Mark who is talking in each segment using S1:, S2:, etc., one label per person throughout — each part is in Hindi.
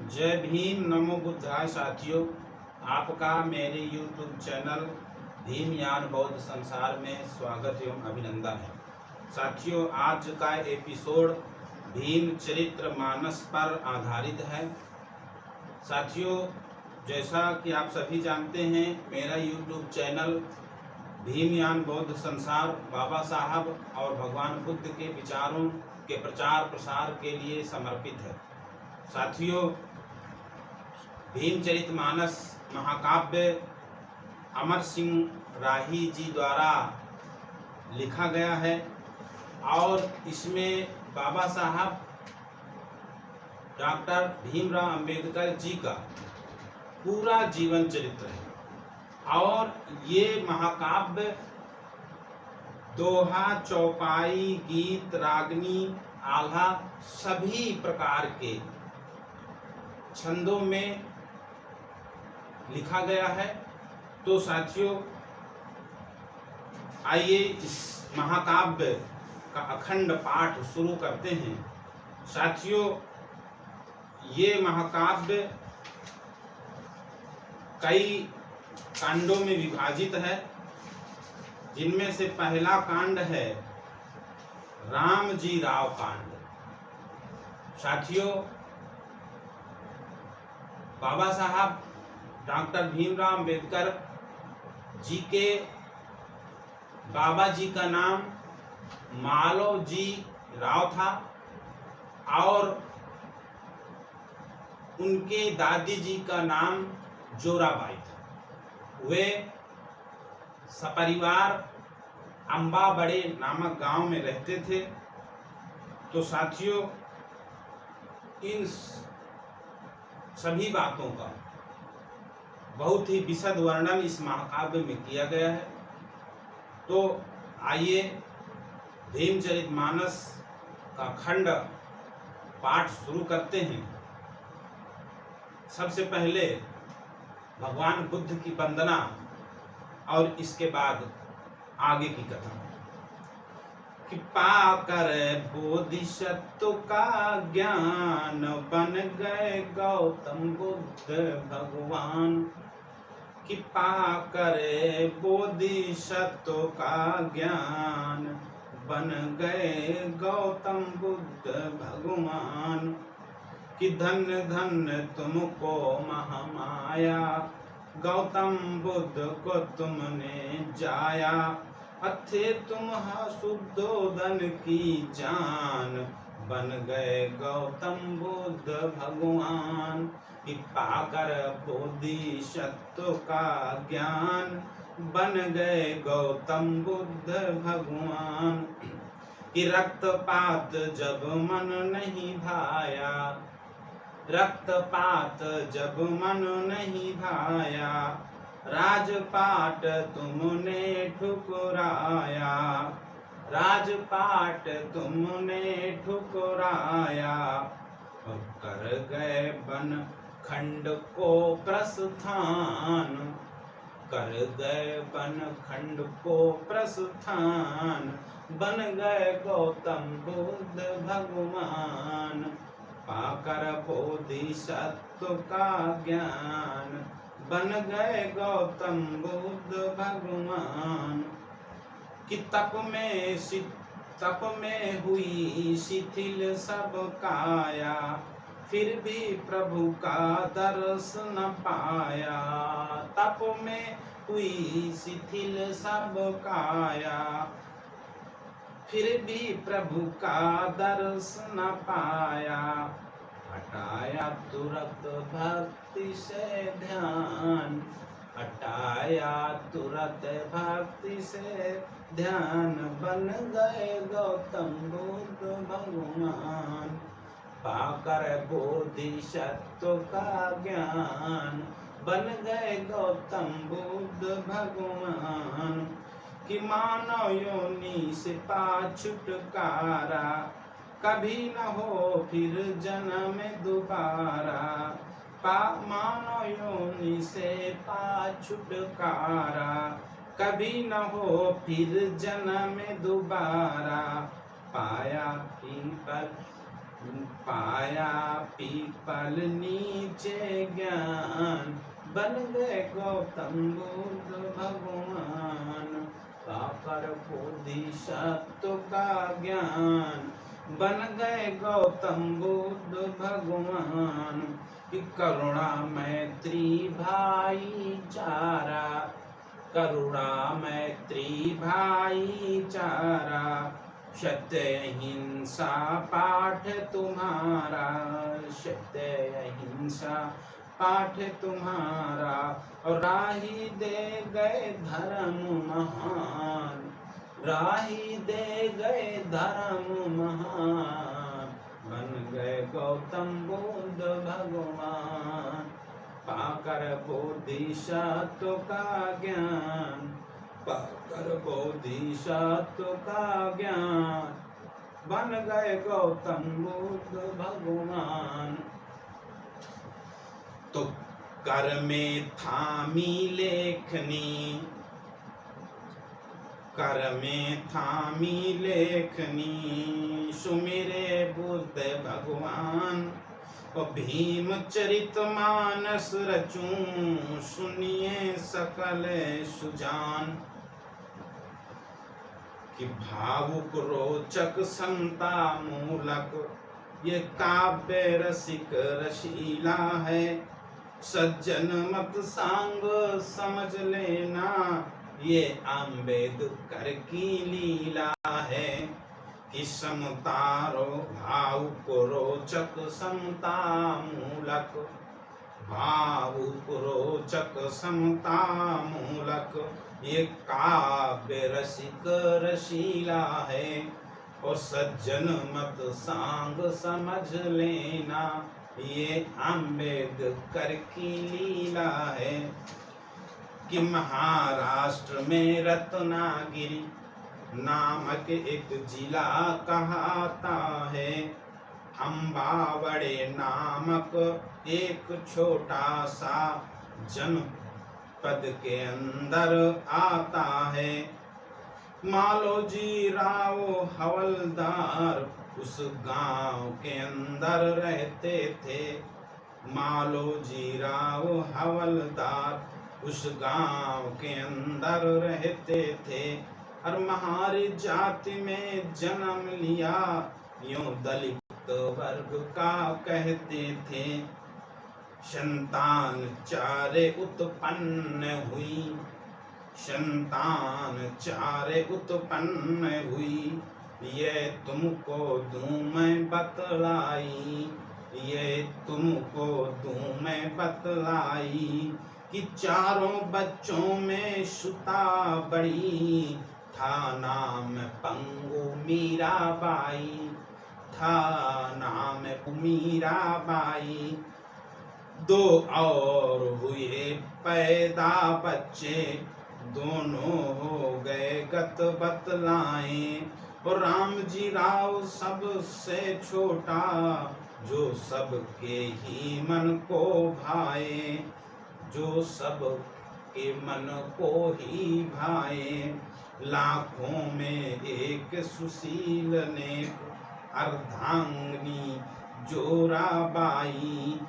S1: जय भीम, नमो बुद्धाय। साथियों, आपका मेरे YouTube चैनल भीमयान बौद्ध संसार में स्वागत एवं अभिनंदन है। साथियों, आज का एपिसोड भीम चरित्र मानस पर आधारित है। साथियों, जैसा कि आप सभी जानते हैं, मेरा YouTube चैनल भीमयान बौद्ध संसार बाबा साहब और भगवान बुद्ध के विचारों के प्रचार प्रसार के लिए समर्पित है। साथियों, भीमचरितमानस महाकाव्य अमर सिंह राही जी द्वारा लिखा गया है और इसमें बाबा साहब डॉक्टर भीमराव अंबेडकर जी का पूरा जीवन चरित्र है। और ये महाकाव्य दोहा, चौपाई, गीत, रागनी, आल्हा सभी प्रकार के छंदों में लिखा गया है। तो साथियों, आइए इस महाकाव्य का अखंड पाठ शुरू करते हैं। साथियों, ये महाकाव्य कई कांडों में विभाजित है, जिनमें से पहला कांड है राम जी राव कांड। साथियों, बाबा साहब डॉक्टर भीमराव अंबेडकर जी के बाबा जी का नाम मालव जी राव था और उनके दादी जी का नाम जोराबाई था। वे सपरिवार अम्बा बड़े नामक गांव में रहते थे। तो साथियों, इन सभी बातों का बहुत ही विशद वर्णन इस महाकाव्य में किया गया है। तो आइए भीमचरितमानस का खंड पाठ शुरू करते हैं। सबसे पहले भगवान बुद्ध की वंदना और इसके बाद आगे की कथा। कि पाकर बोधिसत्व का ज्ञान बन गए गौतम बुद्ध भगवान। कि पाकर बोधिसत्व का ज्ञान बन गए गौतम बुद्ध भगवान। कि धन्य धन्य तुमको महामाया, गौतम बुद्ध को तुमने जाया। अथे तुम शुद्धोदन की जान, बन गए गौतम बुद्ध भगवान। कि पाकर बोधिसत्व का ज्ञान, बन गए गौतम बुद्ध भगवान। कि रक्तपात जब मन नहीं भाया, रक्तपात जब मन नहीं भाया। राजपाट तुमने ठुकराया, राजपाट तुमने ठुकराया। और कर गए बन खंड को प्रस्थान, कर गए बन खंड को प्रस्थान। बन गए गौतम बुद्ध भगवान। पाकर बोधिसत्व का ज्ञान, बन गए गौतम बुद्ध भगवान। कि तप में हुई शिथिल सब काया, फिर भी प्रभु का दर्श न पाया। तप में हुई शिथिल सब काया, फिर भी प्रभु का दर्श न पाया। हटाया तुरंत भक्ति से ध्यान, हटाया तुरंत भक्ति से ध्यान। बन गए गौतम बुद्ध भगवान। पाकर बोधिसत्व का ज्ञान, बन गए गौतम बुद्ध भगवान। कि मानव योनि से पा छुटकारा, कभी न हो फिर जन्म दोबारा। मानव योनि से पा छुटकारा, कभी न हो फिर जन्म दोबारा। पाया पीपल पाया पीपल नीचे ज्ञान, बन गए गौतम बुद्ध भगवान। पाकर बोधि सत्व का ज्ञान, बन गए गौतम बुद्ध भगवान। करुणा मैत्री भाईचारा, करुणा मैत्री भाईचारा, सत्य अहिंसा पाठ तुम्हारा, सत्य अहिंसा पाठ तुम्हारा। और राही दे गए धर्म महान, राही दे गए धर्म महान, बन गए गौतम बुद्ध भगवान। पाकर बोधिसत्व का ज्ञान, पाकर बोधिसत्व का ज्ञान, बन गए गौतम बुद्ध भगवान। तो कर में थामी लेखनी, कर में थामी लेखनी, सुमिरे बुद्ध भगवान। और भीम चरित मानस रचूं, सुनिए सकल सुजान। कि भावुक रोचक समता मूलक, ये काव्य रसिक रशीला है। सज्जन मत सांग समझ लेना, ये अम्बेडकर की लीला है। कि समतारो भावुक रोचक समता मूलक, भावुक रोचक समता मूलक, ये काव्य रसिक रशीला है। और सज्जन मत सांग समझ लेना, ये अम्बेडकर की लीला है। कि महाराष्ट्र में रत्नागिरी नामक एक जिला कहाता है। अम्बावड़े नामक एक छोटा सा जनपद के अंदर आता है। मालोजी राव हवलदार उस गांव के अंदर रहते थे। मालोजी राव हवलदार उस गांव के अंदर रहते थे। और महारी जाति में जन्म लिया, यूं दलित वर्ग का कहते थे। संतान चारे उत्पन्न हुई, संतान चारे उत्पन्न हुई, ये तुमको दूं मैं बतलाई, ये तुमको दूं मैं बतलाई। कि चारों बच्चों में सुता बड़ी, था नाम पंगु मीराबाई, था नाम मीराबाई। दो और हुए पैदा बच्चे, दोनों हो गए गत बतलाए। और राम जी राव सबसे छोटा, जो सबके ही मन को भाए, जो सब के मन को ही भाए। लाखों में एक सुशील नेक, अर्धांगिनी जोराबाई।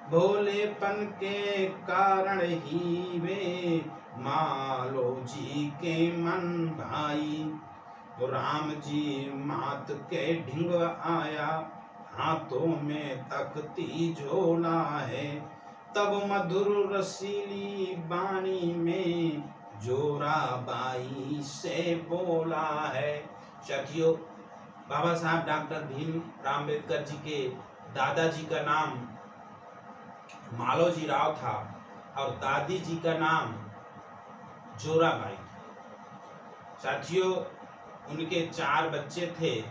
S1: भोलेपन के कारण ही वे मालोजी के मन भाई। राम जी मात के ढिंग आया, हाथों में तख्ती झोला है। तब मधुर रसीली बाणी में जोराबाई से बोला है। साथियों, बाबा साहब डॉक्टर भीमराव अम्बेडकर जी के दादाजी का नाम मालोजी राव था और दादी जी का नाम जोराबाई। साथियों, उनके 4 बच्चे थे,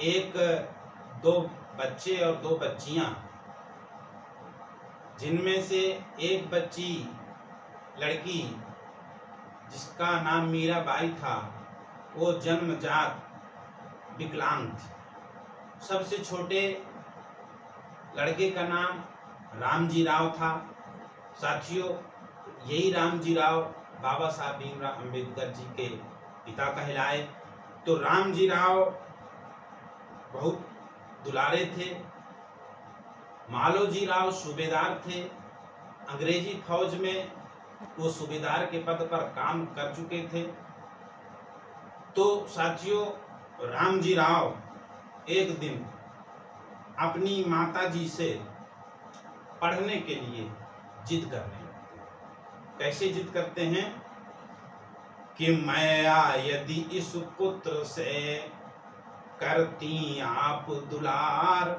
S1: एक 2 बच्चे और 2 बच्चियां, जिनमें से एक बच्ची लड़की जिसका नाम मीराबाई था, वो जन्मजात विकलांग थी। सबसे छोटे लड़के का नाम रामजी राव था। साथियों, यही रामजी राव बाबा साहब भीमराव अम्बेडकर जी के पिता कहलाए। तो रामजी राव बहुत दुलारे थे। मालोजी राव सूबेदार थे, अंग्रेजी फौज में वो सूबेदार के पद पर काम कर चुके थे। तो साथियों, रामजी राव एक दिन अपनी माताजी से पढ़ने के लिए जिद करने लगते हैं। कैसे जिद करते हैं कि मैया यदि इस पुत्र से करती आप दुलार,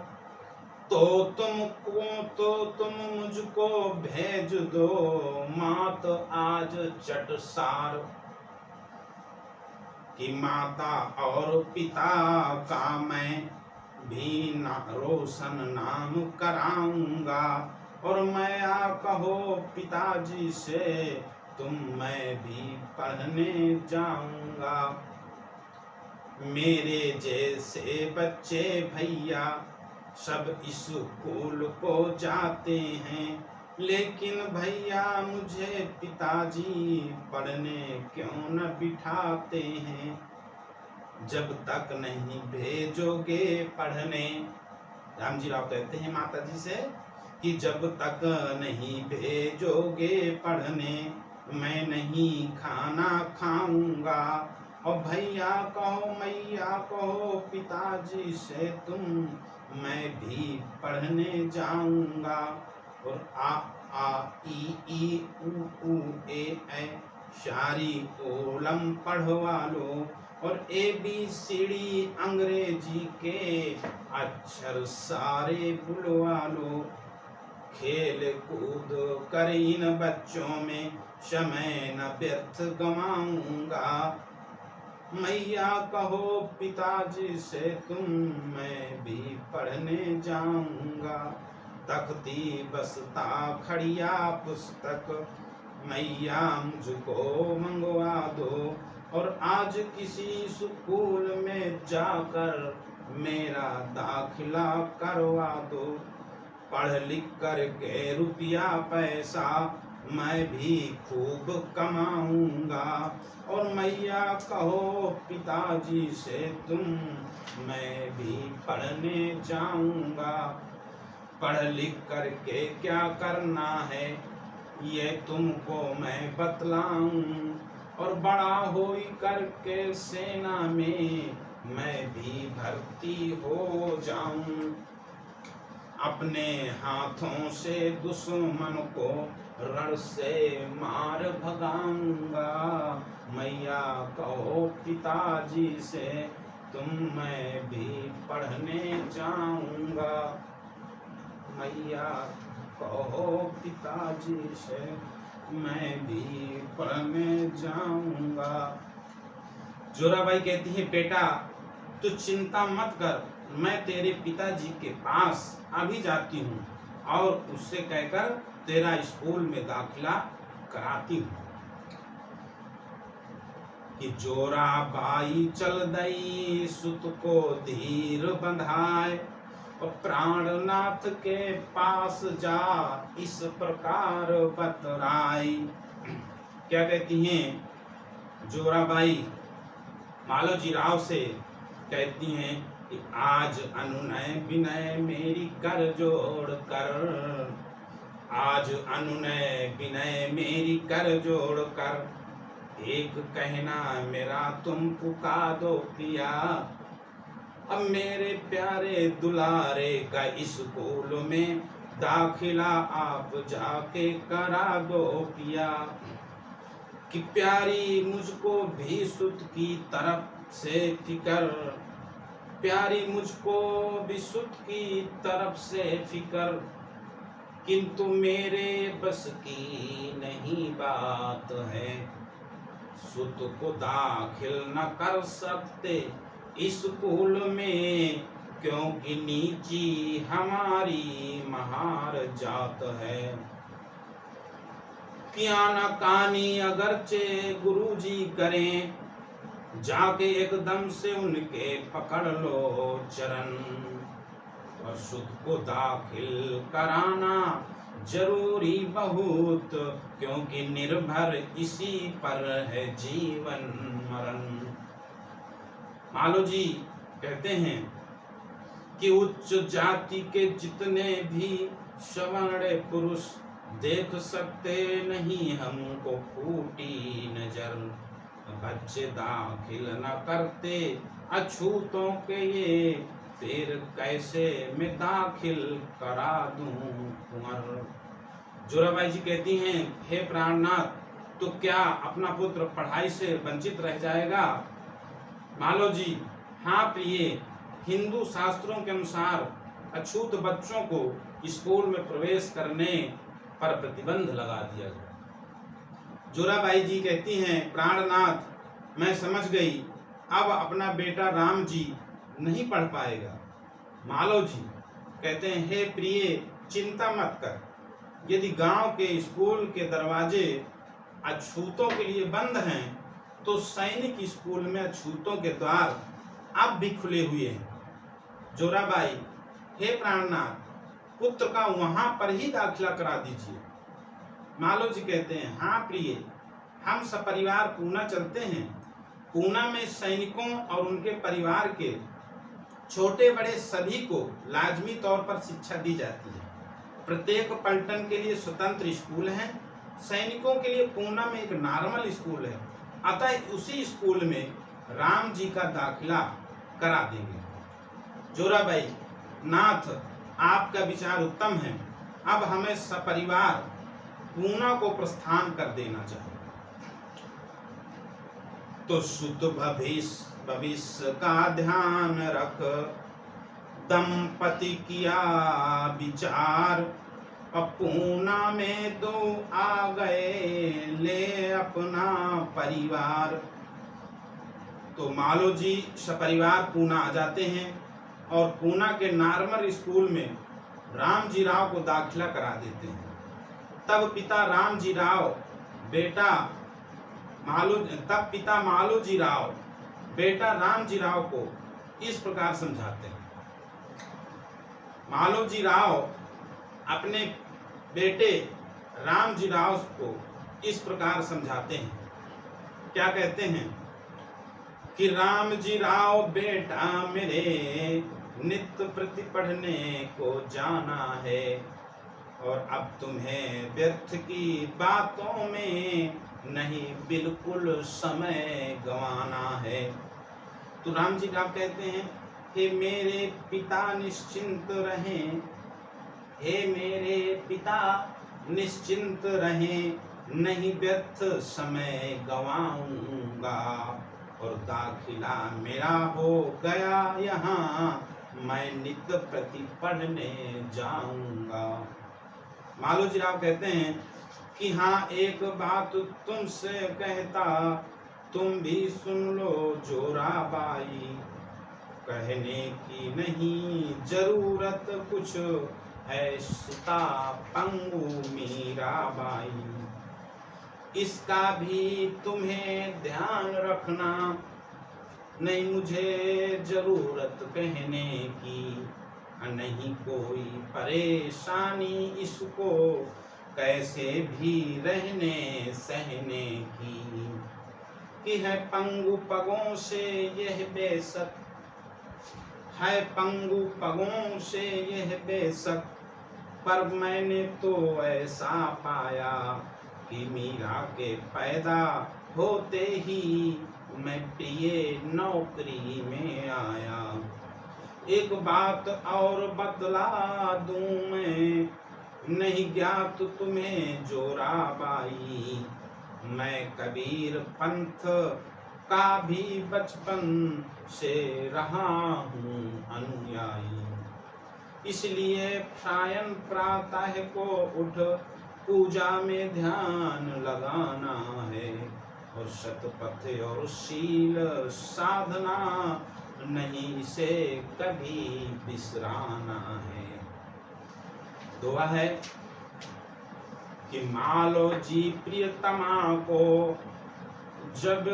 S1: तो तुम मुझको भेज दो मात आज चटसार। कि माता और पिता का मैं भी रोशन नाम कराऊंगा, और मैया कहो पिताजी से मैं भी पढ़ने जाऊंगा। मेरे जैसे बच्चे भैया सब स्कूल को जाते हैं, लेकिन भैया मुझे पिताजी पढ़ने क्यों न बिठाते हैं। जब तक नहीं भेजोगे पढ़ने, रामजी राव कहते हैं माताजी से कि जब तक नहीं भेजोगे पढ़ने, मैं नहीं खाना खाऊंगा। और भैया कहो मैया कहो पिताजी से मैं भी पढ़ने जाऊंगा। और आ ई ऊ ए शारी ओलम पढ़वा लो, और ABCD अंग्रेजी के अक्षर सारे बुलवा लो। खेल कूद कर इन बच्चों में समय न व्यर्थ गवाऊंगा। मैया कहो पिताजी से मैं भी पढ़ने जाऊंगा। तख्ती बस्ता खड़िया पुस्तक मैया मुझको मंगवा दो, और आज किसी स्कूल में जाकर मेरा दाखिला करवा दो। पढ़ लिख कर के रुपया पैसा मैं भी खूब कमाऊंगा। और मैया कहो पिताजी से मैं भी पढ़ने जाऊंगा। पढ़ लिख कर के क्या करना है ये तुमको मैं बतलाऊं, और बड़ा होई करके सेना में मैं भी भर्ती हो जाऊं। अपने हाथों से दुश्मन को रण से मार भगाऊंगा। मैया कहो पिताजी से मैं भी पढ़ने जाऊंगा। मैया कहो पिताजी से मैं भी पढ़ने जाऊंगा। जोराबाई कहती है बेटा तू चिंता मत कर, मैं तेरे पिताजी के पास अभी जाती हूँ और उससे कहकर तेरा स्कूल में दाखिला कराती हूँ। कि जोराबाई चल दई सुत को धीर बंधाए, और प्राणनाथ के पास जा इस प्रकार बतराई। क्या कहती हैं जोराबाई मालोजी राव से, कहती हैं कि आज अनुनय विनय मेरी कर जोड़ कर, आज अनुनय विनय मेरी कर जोड़ कर, एक कहना मेरा तुम पुका दो पिया। अब मेरे प्यारे दुलारे का स्कूल में दाखिला आप जाके करा दो पिया। कि प्यारी मुझको भी सुत की तरफ से फिकर, प्यारी मुझको भी सुत की तरफ से फिकर, किंतु मेरे बस की नहीं बात है। सुत को दाखिल न कर सकते स्कूल में, क्योंकि नीची हमारी महार जात है। कि आनाकानी अगरचे गुरुजी करें, जाके एकदम से उनके पकड़ लो चरण, और सुत को दाखिल कराना जरूरी बहुत, क्योंकि निर्भर इसी पर है जीवन मरण। मालोजी कहते हैं कि उच्च जाति के जितने भी सवर्ण पुरुष देख सकते नहीं हमको फूटी नजर। बच्चे दाखिल न करते अछूतों के ये, फिर कैसे मैं दाखिल करा दूं कुंवर। जोराबाई जी कहती हैं, हे प्राणनाथ, तो क्या अपना पुत्र पढ़ाई से वंचित रह जाएगा? मालो जी, हाँ प्रिय, हिंदू शास्त्रों के अनुसार अछूत बच्चों को स्कूल में प्रवेश करने पर प्रतिबंध लगा दिया गया। जोराबाई जी कहती हैं, प्राणनाथ, मैं समझ गई, अब अपना बेटा राम जी नहीं पढ़ पाएगा। मालो जी कहते हैं, हे प्रिय, चिंता मत कर, यदि गांव के स्कूल के दरवाजे अछूतों के लिए बंद हैं तो सैनिक स्कूल में अछूतों के द्वार अब भी खुले हुए हैं। जोराबाई, हे प्राणनाथ, पुत्र का वहां पर ही दाखिला करा दीजिए। मालो जी कहते हैं, हाँ प्रिय, हम सपरिवार पूना चलते हैं। पूना में सैनिकों और उनके परिवार के छोटे बड़े सभी को लाजमी तौर पर शिक्षा दी जाती है। प्रत्येक पलटन के लिए स्वतंत्र स्कूल है। सैनिकों के लिए पूना में एक नॉर्मल स्कूल है, अतः उसी स्कूल में राम जी का दाखिला करा देंगे। जोराबाई, नाथ, आपका विचार उत्तम है, अब हमें सपरिवार पूना को प्रस्थान कर देना चाहिए। तो सुत भविष्य का ध्यान रख, दंपति किया विचार, पूना में दो आ गए ले अपना परिवार। तो मालो जी सपरिवार पूना आ जाते हैं और पूना के नॉर्मल स्कूल में राम जी राव को दाखिला करा देते हैं। तब पिता राम जी राव बेटा राम जी राव को इस प्रकार समझाते हैं। मालो जी राव अपने बेटे राम जी राव को इस प्रकार समझाते हैं, क्या कहते हैं कि राम जी राव बेटा मेरे, नित्य प्रति पढ़ने को जाना है, और अब तुम्हें व्यर्थ की बातों में नहीं बिल्कुल समय गंवाना है। तो राम जी राव कहते हैं, हे मेरे पिता निश्चिंत रहें, हे मेरे पिता निश्चिंत रहें, नहीं व्यर्थ समय गंवाऊंगा, और दाखिला मेरा हो गया यहाँ, मैं नित्य प्रति पढ़ने जाऊंगा। मालो जी राव कहते हैं कि हाँ, एक बात तुमसे कहता, तुम भी सुन लो जोराबाई, कहने की नहीं जरूरत कुछ है, सुता पंगु मीराबाई, इसका भी तुम्हें ध्यान रखना, नहीं मुझे जरूरत कहने की, नहीं कोई परेशानी इसको कैसे भी रहने सहने की, कि है पंगु पगों से यह बेशक, है पंगु पगों से यह बेशक, पर मैंने तो ऐसा पाया कि मीरा के पैदा होते ही मैं प्रिय नौकरी में आया। एक बात और बतला दूं मैं, नहीं ज्ञात तुम्हें जोराबाई, मैं कबीर पंथ का भी बचपन से रहा हूँ अनुयायी, इसलिए सायं प्रातः को उठ पूजा में ध्यान लगाना है, और शतपथ और शील साधना नहीं से कभी बिसराना है। दुआ है कि मालो जी प्रियतमा को जब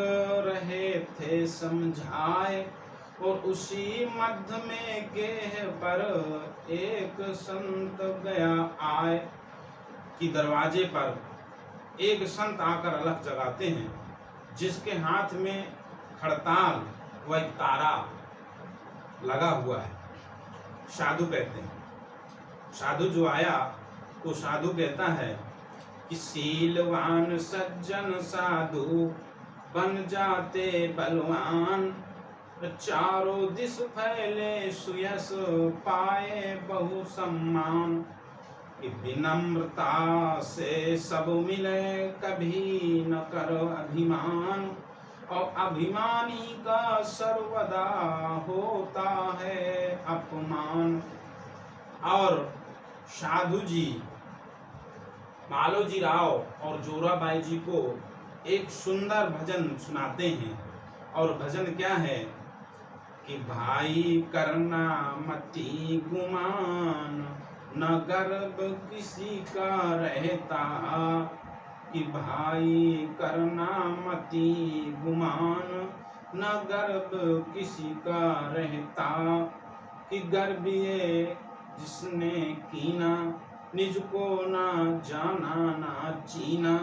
S1: रहे थे समझाए, और उसी मध्य में गेह पर एक संत गया आए, कि दरवाजे पर एक संत आकर अलख जगाते हैं, जिसके हाथ में खड़ताल व एक तारा लगा हुआ है। साधु कहते हैं। साधु जो आया वो साधु कहता है कि शीलवान सज्जन साधु बन जाते बलवान, चारों दिस फैले सुयस पाए बहु सम्मान, कि विनम्रता से सब मिले कभी न करो अभिमान, और अभिमानी का सर्वदा होता है अपमान। और साधु जी मालोजी राव और जोराबाई जी को एक सुंदर भजन सुनाते हैं। और भजन क्या है कि भाई करना मती गुमान, न गर्व किसी का रहता, कि भाई करना मती गुमान, न गर्व किसी का रहता, कि गर्व ये जिसने कीना, निज को ना जाना ना चीना,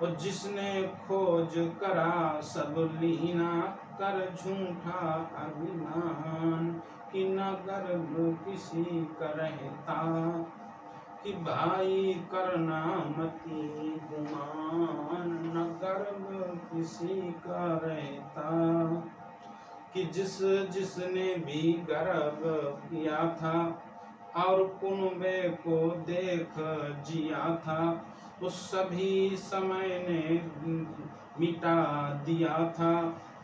S1: और जिसने खोज करा सब लीना, कर झूठा अभिमान, कि न गर्व किसी का रहता, कि भाई करना मती गुमान, न गर्व किसी का रहता, कि जिसने भी गर्व किया था और कुनबे को देख जिया था, उस सभी समय ने मिटा दिया था,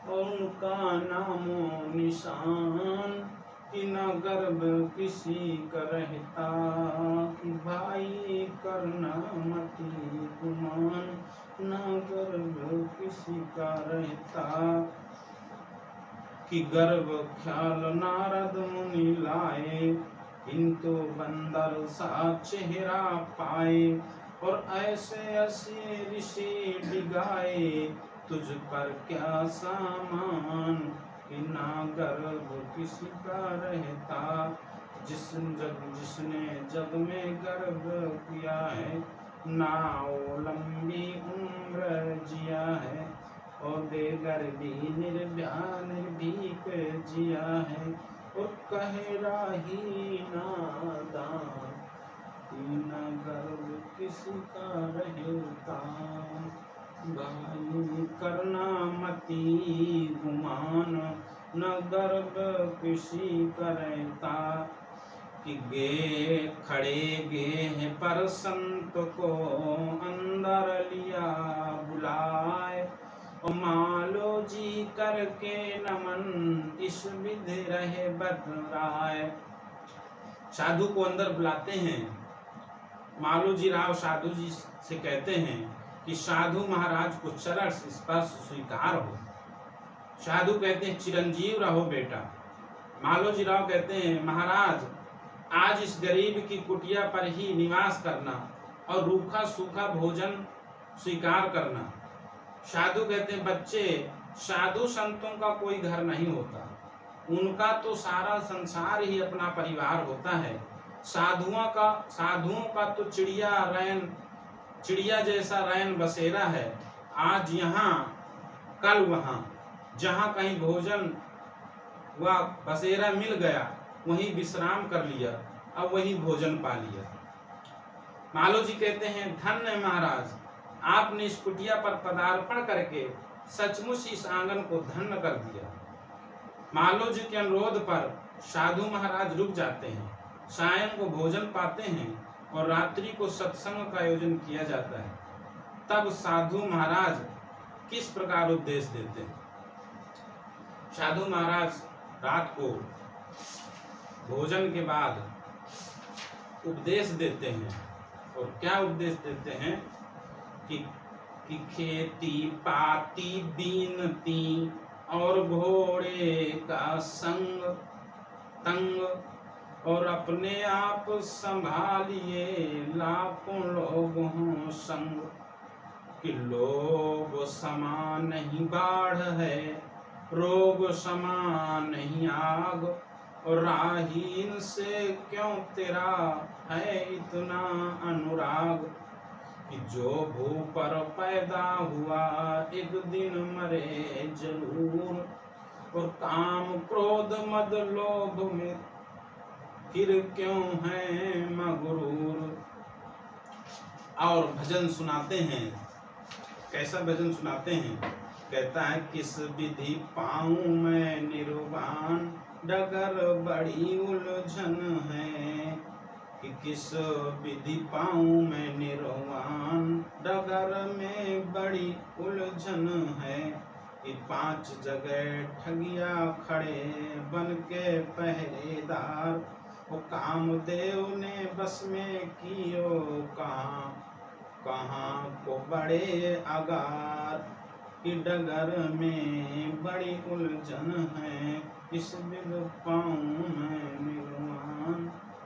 S1: और उनका नामो निशान, कि न गर्व किसी का रहता, कि भाई करना मती गुमान, न गर्व किसी का रहता, कि गर्व ख्याल नारद मुनि लाए, किंतु बंदर सा चेहरा पाए, और ऐसे ऐसे ऋषि डिगाए, तुझ पर क्या सामान, कि ना गर्व किसी का रहता, जिसने जग में गर्व किया है, ना वो लंबी उम्र जिया है, और बेगर्वी निर्भीक जिया है, और कहे राही नादान, न गर्व किसी का रहता, भाई करना मती गुमान, न गर्व किसी का रहता, कि गे खड़े गे हैं पर संत को अंदर लिया बुलाए, और मालो जी करके नमन इस विधि रहे बतलाए। साधु को अंदर बुलाते हैं। मालोजी राव साधु जी से कहते हैं कि साधु महाराज को चरण स्पर्श स्वीकार हो। साधु कहते हैं चिरंजीव रहो बेटा। मालोजी राव कहते हैं महाराज आज इस गरीब की कुटिया पर ही निवास करना और रूखा सूखा भोजन स्वीकार करना। साधु कहते हैं बच्चे साधु संतों का कोई घर नहीं होता, उनका तो सारा संसार ही अपना परिवार होता है। साधुओं का तो चिड़िया जैसा रैन बसेरा है। आज यहाँ कल वहाँ, जहाँ कहीं भोजन व बसेरा मिल गया वहीं विश्राम कर लिया, अब वहीं भोजन पा लिया। मालो जी कहते हैं धन्य महाराज, आपने इस कुटिया पर पदार्पण करके सचमुच इस आंगन को धन्य कर दिया। मालो जी के अनुरोध पर साधु महाराज रुक जाते हैं। सायं को भोजन पाते हैं और रात्रि को सत्संग का आयोजन किया जाता है। तब साधु महाराज किस प्रकार उपदेश देते हैं। साधु महाराज रात को भोजन के बाद उपदेश देते हैं। और क्या उपदेश देते हैं कि खेती पाती बीनती और घोड़े का संग तंग, और अपने आप संभालिए लाखों लोग हों संग, कि लोग समान नहीं बाढ़ है, रोग समान नहीं आग, और राहीन से क्यों तेरा है इतना अनुराग, कि जो भू पर पैदा हुआ एक दिन मरे जरूर, और काम क्रोध मद लोभ में फिर क्यों है मगरूर। और भजन सुनाते हैं। कैसा भजन सुनाते हैं? कहता है किस विधि पाऊं मैं निर्वाण, डगर बड़ी उलझन है। कि किस विधि पाऊं मैं निर्वाण, डगर में बड़ी उलझन है। कि 5 जगह ठगिया खड़े बन के पहरेदार, वो कामदेव ने बस में कियो कहाँ कहाँ को बड़े अगार। कि डगर में बड़ी उलझन है, इस विध पाऊं मैं निर्वाण,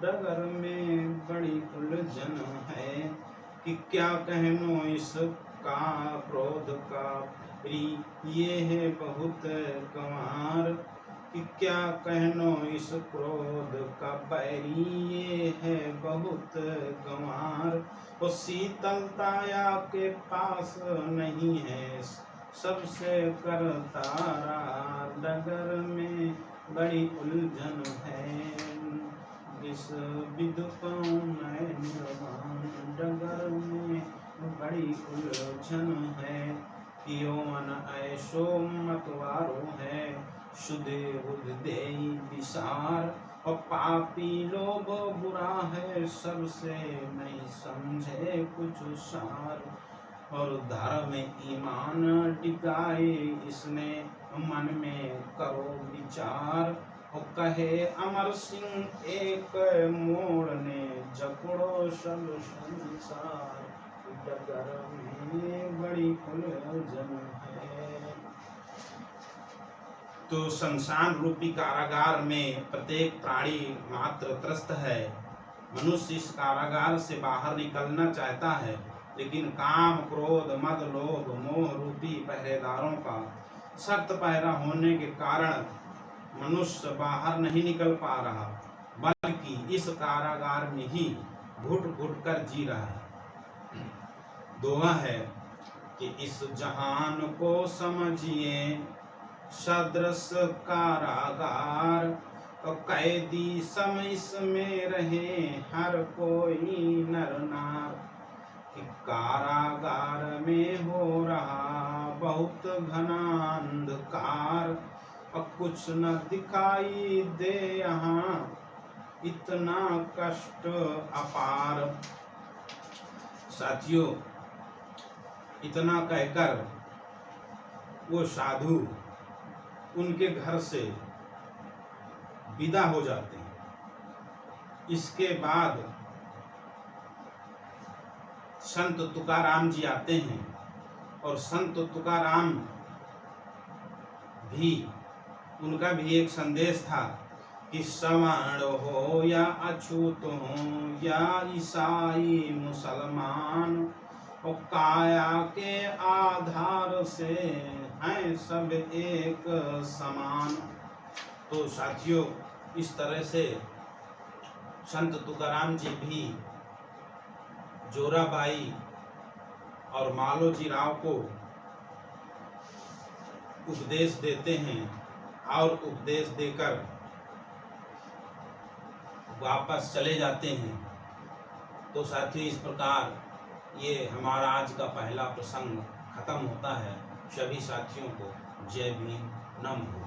S1: डगर में बड़ी उलझन है। कि क्या कहनो इसका क्रोध का ये है बहुत कंवार। कि क्या कहनो इस क्रोध का बैरी, ये है बहुत गंवार। वो शीतलताया के पास नहीं है, सबसे करता डगर में बड़ी उलझन है। इस विध पाऊं मैं निर्वाण, डगर में बड़ी उलझन है। यौवन ऐसो मतवारो है, शुद्धे बुद्ध देई विसार। और पापी लोभ बुरा है, सबसे नहीं समझे कुछ सार। और धर्म ईमान टिकाए इसने, मन में करो विचार। और कहे अमर सिंह एक मोड़ ने, जकड़ो सब संसार। डगर में बड़ी उलझन है। तो संसार रूपी कारागार में प्रत्येक प्राणी मात्र त्रस्त है। मनुष्य इस कारागार से बाहर निकलना चाहता है, लेकिन काम क्रोध मद लोभ मोह रूपी पहरेदारों का सख्त पहरा होने के कारण मनुष्य बाहर नहीं निकल पा रहा, बल्कि इस कारागार में ही घुट घुट कर जी रहा है। दोहा है कि इस जहान को समझिए सदृश कारागार। तो कैदी सम इसमें रहे हर कोई नर नार। कि कारागार में हो रहा बहुत घना अंधकार। और कुछ न दिखाई दे यहाँ इतना कष्ट अपार। साथियों, इतना कहकर वो साधु उनके घर से विदा हो जाते हैं। इसके बाद संत तुकाराम जी आते हैं, और संत तुकाराम भी, उनका भी एक संदेश था कि सवर्ण हो या अछूत हो या ईसाई मुसलमान, और काया के आधार से हैं सब एक समान। तो साथियों, इस तरह से संत तुकाराम जी भी जोराबाई और मालोजी राव को उपदेश देते हैं, और उपदेश देकर वापस चले जाते हैं। तो साथियों, इस प्रकार ये हमारा आज का पहला प्रसंग खत्म होता है। सभी साथियों को जय भीम, नमः।